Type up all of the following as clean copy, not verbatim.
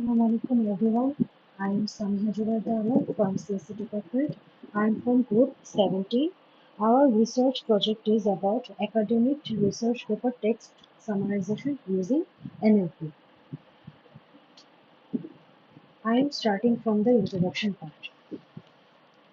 Assalamu alaikum everyone. I am Samiha Jubaidar from CSC Department. I am from Group 17. Our research project is about academic research paper text summarization using NLP. I am starting from the introduction part.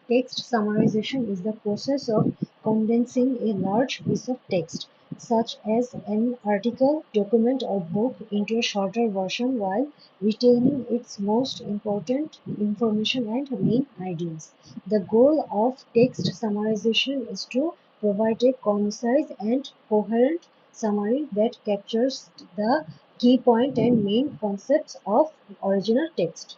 Text summarization is the process of condensing a large piece of text, such as an article, document, or book, into a shorter version while retaining its most important information and main ideas. The goal of text summarization is to provide a concise and coherent summary that captures the key point and main concepts of original text.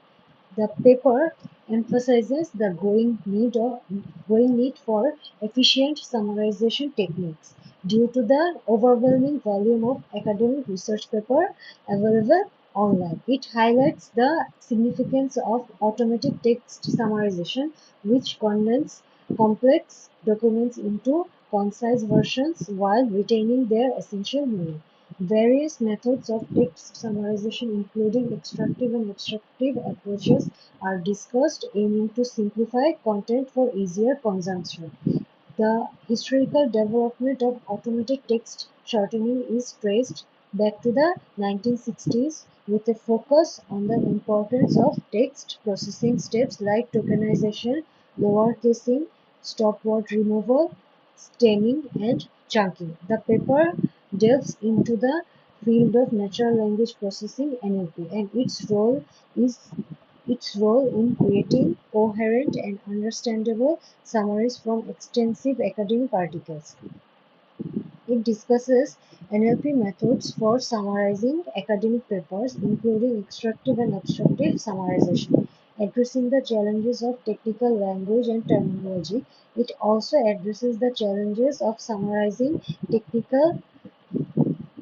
The paper emphasizes the growing need for efficient summarization techniques due to the overwhelming volume of academic research paper available online. It highlights the significance of automatic text summarization, which condense complex documents into concise versions while retaining their essential meaning. Various methods of text summarization, including extractive and abstractive approaches, are discussed, aiming to simplify content for easier consumption. The historical development of automatic text shortening is traced back to the 1960s, with a focus on the importance of text processing steps like tokenization, lowercasing, stop-word removal, stemming, and chunking. The paper delves into the field of natural language processing (NLP) and its role in creating coherent and understandable summaries from extensive academic articles. It discusses NLP methods for summarizing academic papers, including extractive and abstractive summarization. Addressing the challenges of technical language and terminology, it also addresses the challenges of summarizing technical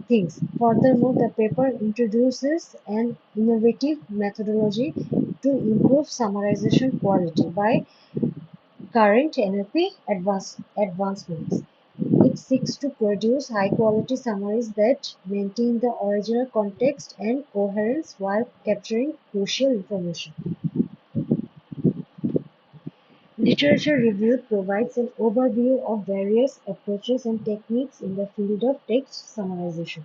things. Furthermore, the paper introduces an innovative methodology to improve summarization quality by current NLP advancements. It seeks to produce high-quality summaries that maintain the original context and coherence while capturing crucial information. Literature review provides an overview of various approaches and techniques in the field of text summarization.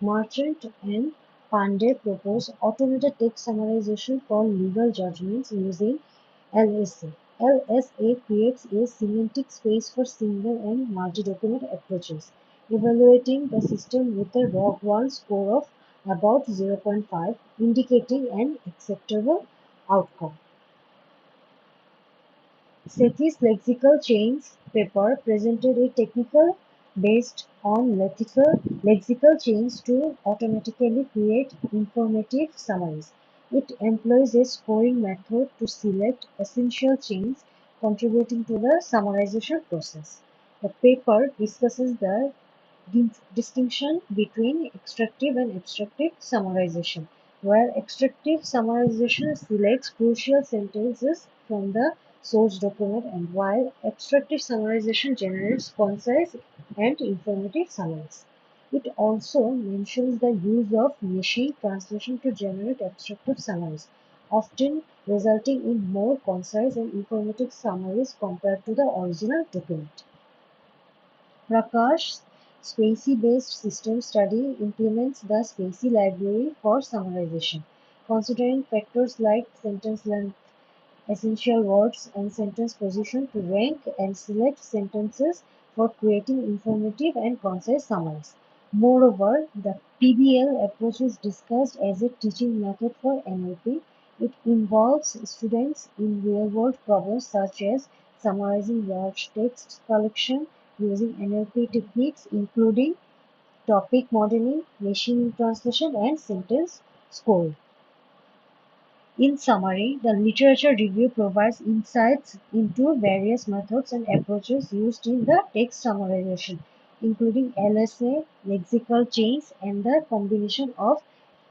Merchant and Pandey propose automated text summarization for legal judgments using LSA. LSA creates a semantic space for single and multi-document approaches, evaluating the system with a log1 score of about 0.5, indicating an acceptable outcome. Sethi's lexical chains paper presented a technique based on lexical chains to automatically create informative summaries. It employs a scoring method to select essential chains contributing to the summarization process. The paper discusses the distinction between extractive and abstractive summarization, where extractive summarization selects crucial sentences from the source document, and while abstractive summarization generates concise and informative summaries. It also mentions the use of machine translation to generate abstractive summaries, often resulting in more concise and informative summaries compared to the original document. Prakash's Spatie-based system study implements the Spatie library for summarization, considering factors like sentence length, essential words, and sentence position to rank and select sentences for creating informative and concise summaries. Moreover, the PBL approach is discussed as a teaching method for NLP. It involves students in real-world problems such as summarizing large text collection using NLP techniques including topic modeling, machine translation, and sentence scoring. In summary, the literature review provides insights into various methods and approaches used in the text summarization, including LSA, lexical chains, and the combination of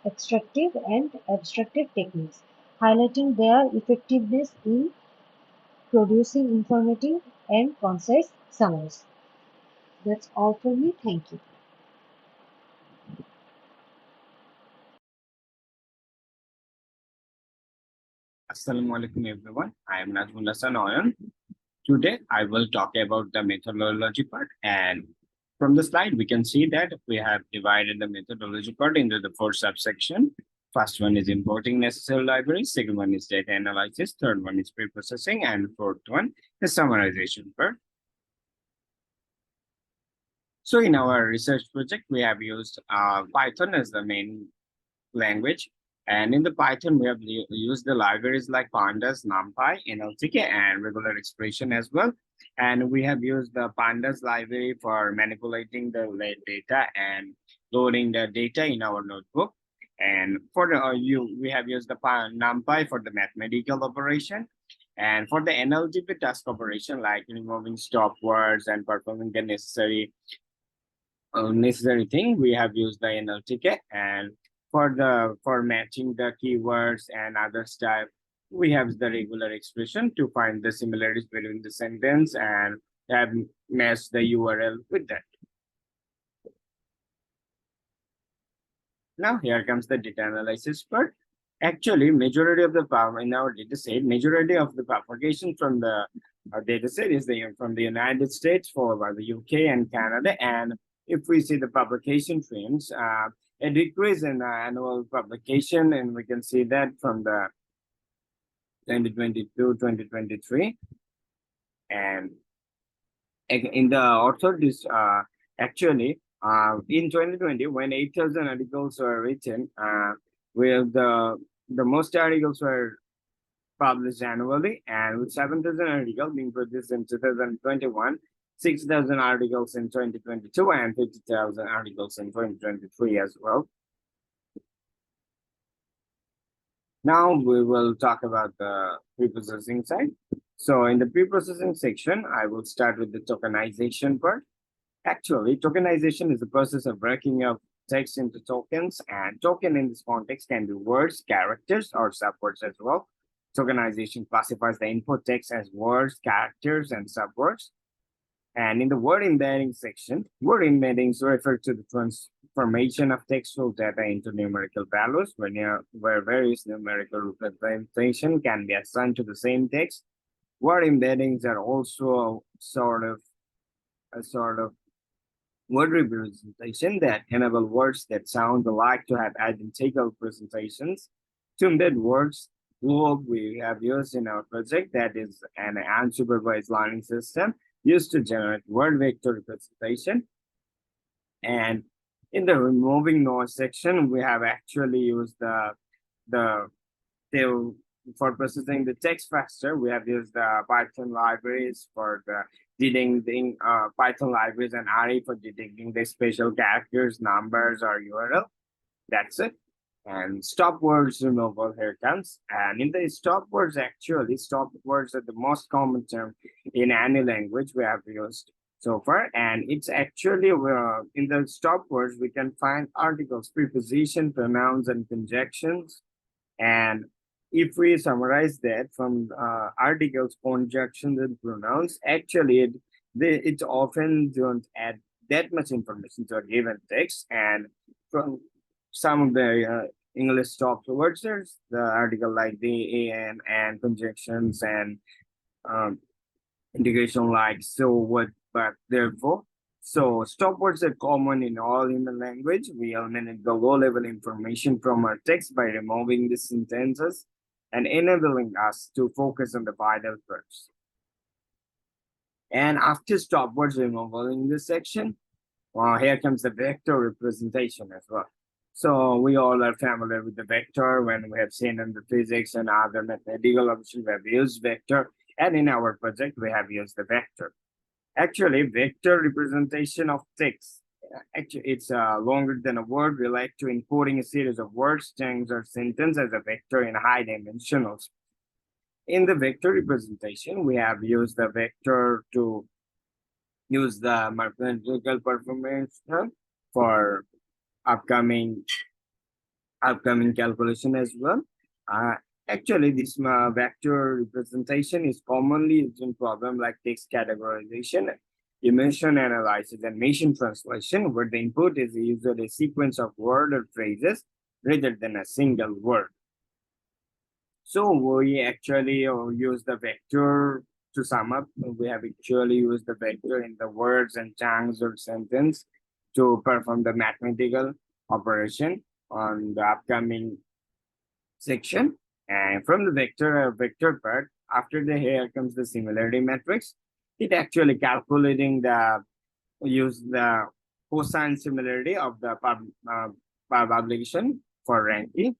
extractive and abstractive techniques, highlighting their effectiveness in producing informative and concise summaries. That's all for me. Thank you. Assalamu alaikum everyone. I am Najmul Hassan Oyan. Today I will talk about the methodology part, and from the slide we can see that we have divided the methodology part into the four subsection. First one is importing necessary libraries, second one is data analysis, third one is pre-processing, and fourth one is summarization part. So in our research project, we have used Python as the main language. And in the Python, we have used the libraries like Pandas, NumPy, NLTK, and regular expression as well. And we have used the Pandas library for manipulating the data and loading the data in our notebook. And for the we have used the NumPy for the mathematical operation. And for the NLTP task operation, like removing stop words and performing the necessary thing, we have used the NLTK. And for matching the keywords and other stuff, we have the regular expression to find the similarities between the sentence and have matched the URL with that. Now here comes the data analysis part. Actually, majority of the power in our data set, majority of the propagation from the data set is from the United States, followed by the UK and Canada. And if we see the publication trends, a decrease in annual publication, and we can see that from the 2022, 2023. And in the author, this actually in 2020, when 8,000 articles were written, where the most articles were published annually, and with 7,000 articles being produced in 2021, 6,000 articles in 2022, and 50,000 articles in 2023 as well. Now we will talk about the pre-processing side. So in the pre-processing section, I will start with the tokenization part. Actually, tokenization is the process of breaking up text into tokens, and token in this context can be words, characters, or subwords as well. Tokenization classifies the input text as words, characters, and subwords. And in the word embedding section, word embeddings refer to the transformation of textual data into numerical values, where various numerical representation can be assigned to the same text. Word embeddings are also a sort of word representation that enable words that sound alike to have identical presentations. To embed words, Globe we have used in our project, that is an unsupervised learning system used to generate word vector representation. And in the removing noise section, we have actually used the for processing the text faster. We have used the Python libraries for the detecting Python libraries and RE for detecting the special characters, numbers, or URL. That's it. And stop words removal here comes. And in the stop words, actually, stop words are the most common term in any language we have used so far. And it's actually in the stop words, we can find articles, preposition, pronouns, and conjunctions. And if we summarize that from articles, conjunctions, and pronouns, actually it often don't add that much information to a given text. And from some of the English stop words, there's the article like the and conjunctions and integration like so, what, but, therefore. So stop words are common in all human language. We eliminate the low-level information from our text by removing the sentences and enabling us to focus on the vital words. And after stop words removal in this section, here comes the vector representation as well. So we all are familiar with the vector when we have seen in the physics and other mathematical options, we have used vector. And in our project, we have used the vector. Actually, vector representation of text, actually, it's longer than a word, relate to encoding a series of words, strings, or sentences as a vector in high dimensionals. In the vector representation, we have used the vector to use the mathematical performance for upcoming calculation as well. Actually, this vector representation is commonly used in problems like text categorization, emotion analysis, and machine translation, where the input is usually a sequence of words or phrases rather than a single word. So we actually use the vector to sum up. We have actually used the vector in the words and chunks or sentence to perform the mathematical operation on the upcoming section. And from the vector part, after the here comes the similarity matrix. It actually calculating the use the cosine similarity of the publication for ranking.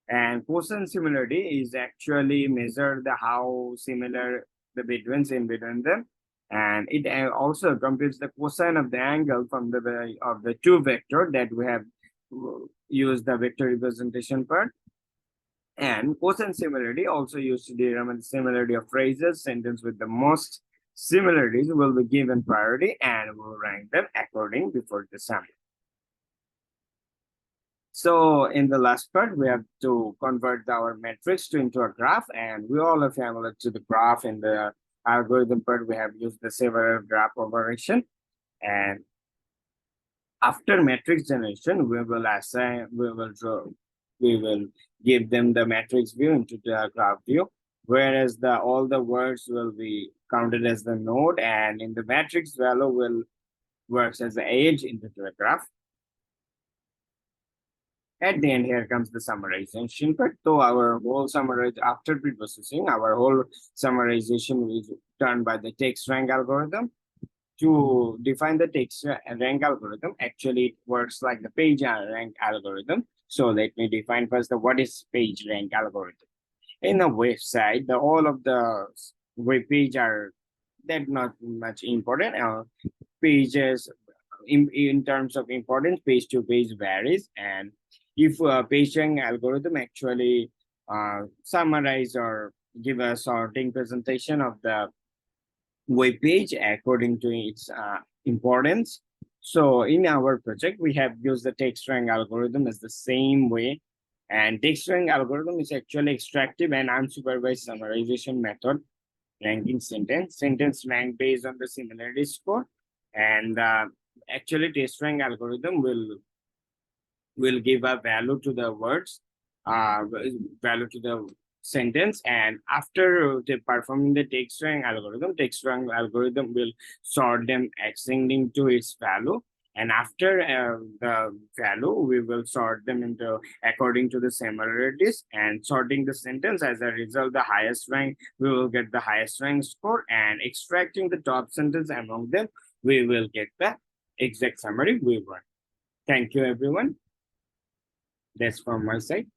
And cosine similarity is actually measure the how similar the in between them. And it also computes the cosine of the angle from the of the two vector that we have used the vector representation part. And cosine similarity also used to determine the similarity of phrases. Sentence with the most similarities will be given priority and will rank them according before the sum. So in the last part, we have to convert our matrix into a graph, and we all are familiar to the graph. In the algorithm part, we have used the several graph operation. And after matrix generation, we will give them the matrix view into the graph view, whereas all the words will be counted as the node, and in the matrix value will works as the edge into the graph. At the end, here comes the summarization part. So our whole summarize after pre-processing, our whole summarization is done by the text rank algorithm. To define the text rank algorithm, actually it works like the page rank algorithm. So let me define first the what is page rank algorithm. In a website, the all of the web page are that not much important. Pages in terms of importance, page to page varies, and if page rank algorithm actually summarize or give a sorting presentation of the web page according to its importance. So in our project, we have used the text rank algorithm as the same way. And text rank algorithm is actually extractive and unsupervised summarization method, ranking sentence rank based on the similarity score. And actually text rank algorithm will give a value to the words, value to the sentence, and after performing the text rank algorithm will sort them ascending to its value, and after the value we will sort them into according to the similarities and sorting the sentence. As a result, the highest rank we will get the highest rank score, and extracting the top sentence among them we will get the exact summary we want. Thank you everyone. That's from my side.